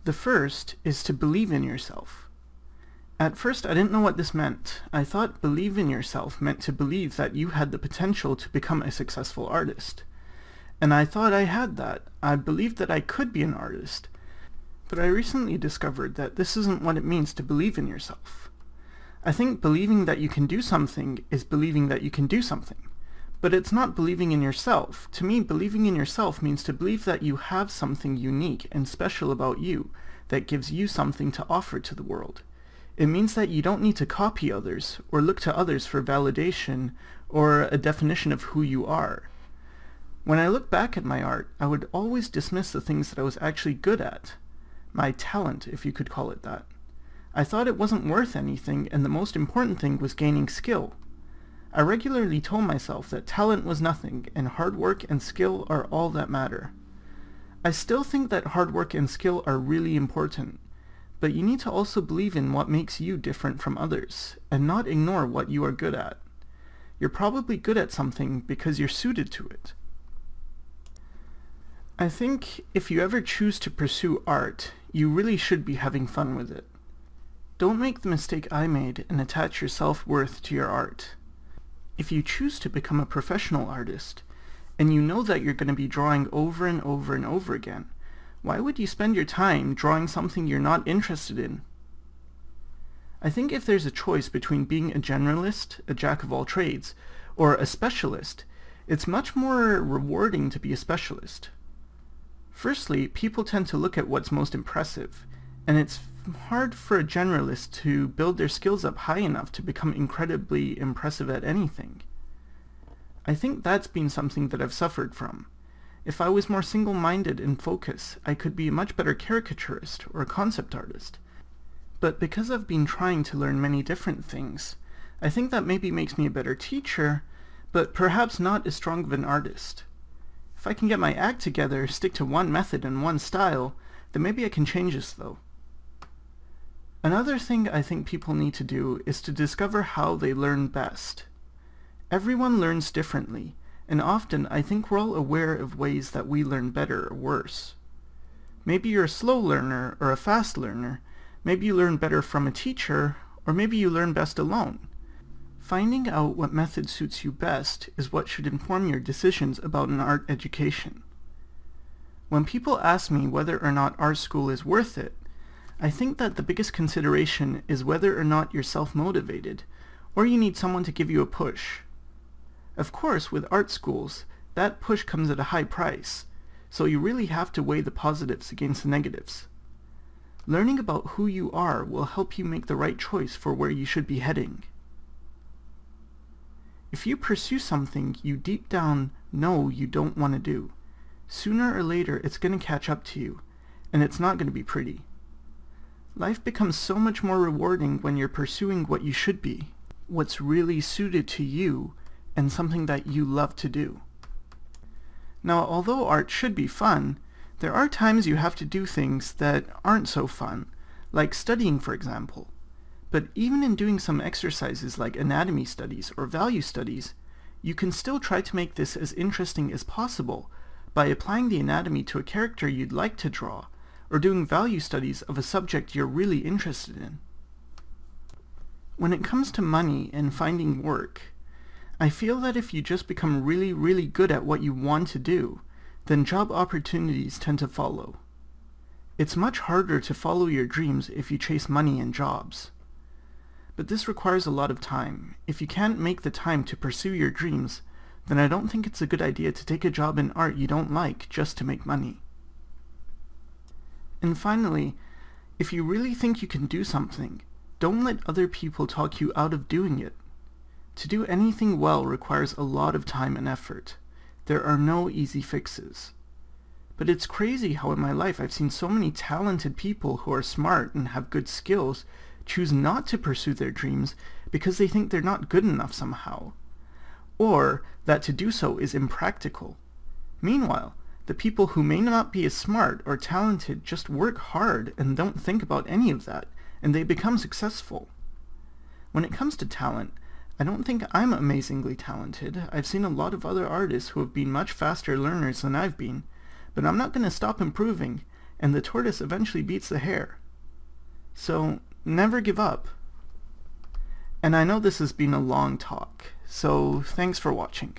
The first is to believe in yourself. At first I didn't know what this meant. I thought believe in yourself meant to believe that you had the potential to become a successful artist. And I thought I had that. I believed that I could be an artist. But I recently discovered that this isn't what it means to believe in yourself. I think believing that you can do something is believing that you can do something. But it's not believing in yourself. To me, believing in yourself means to believe that you have something unique and special about you that gives you something to offer to the world. It means that you don't need to copy others or look to others for validation or a definition of who you are. When I look back at my art, I would always dismiss the things that I was actually good at. My talent, if you could call it that. I thought it wasn't worth anything, and the most important thing was gaining skill. I regularly told myself that talent was nothing, and hard work and skill are all that matter. I still think that hard work and skill are really important, but you need to also believe in what makes you different from others, and not ignore what you are good at. You're probably good at something because you're suited to it. I think if you ever choose to pursue art, you really should be having fun with it. Don't make the mistake I made and attach your self-worth to your art. If you choose to become a professional artist, and you know that you're going to be drawing over and over and over again, why would you spend your time drawing something you're not interested in? I think if there's a choice between being a generalist, a jack of all trades, or a specialist, it's much more rewarding to be a specialist. Firstly, people tend to look at what's most impressive, and it's hard for a generalist to build their skills up high enough to become incredibly impressive at anything. I think that's been something that I've suffered from. If I was more single-minded and focused, I could be a much better caricaturist or a concept artist. But because I've been trying to learn many different things, I think that maybe makes me a better teacher, but perhaps not as strong of an artist. If I can get my act together, stick to one method and one style, then maybe I can change this though. Another thing I think people need to do is to discover how they learn best. Everyone learns differently, and often I think we're all aware of ways that we learn better or worse. Maybe you're a slow learner or a fast learner, maybe you learn better from a teacher, or maybe you learn best alone. Finding out what method suits you best is what should inform your decisions about an art education. When people ask me whether or not art school is worth it, I think that the biggest consideration is whether or not you're self-motivated, or you need someone to give you a push. Of course, with art schools, that push comes at a high price, so you really have to weigh the positives against the negatives. Learning about who you are will help you make the right choice for where you should be heading. If you pursue something you deep down know you don't want to do, sooner or later it's going to catch up to you, and it's not going to be pretty. Life becomes so much more rewarding when you're pursuing what you should be, what's really suited to you, and something that you love to do. Now, although art should be fun, there are times you have to do things that aren't so fun, like studying, for example. But even in doing some exercises like anatomy studies or value studies, you can still try to make this as interesting as possible by applying the anatomy to a character you'd like to draw, or doing value studies of a subject you're really interested in. When it comes to money and finding work, I feel that if you just become really, really good at what you want to do, then job opportunities tend to follow. It's much harder to follow your dreams if you chase money and jobs. But this requires a lot of time. If you can't make the time to pursue your dreams, then I don't think it's a good idea to take a job in art you don't like just to make money. And finally, if you really think you can do something, don't let other people talk you out of doing it. To do anything well requires a lot of time and effort. There are no easy fixes. But it's crazy how in my life I've seen so many talented people who are smart and have good skills choose not to pursue their dreams because they think they're not good enough somehow, or that to do so is impractical. Meanwhile, the people who may not be as smart or talented just work hard and don't think about any of that, and they become successful. When it comes to talent, I don't think I'm amazingly talented. I've seen a lot of other artists who have been much faster learners than I've been, but I'm not going to stop improving, and the tortoise eventually beats the hare. So never give up. And I know this has been a long talk, so thanks for watching.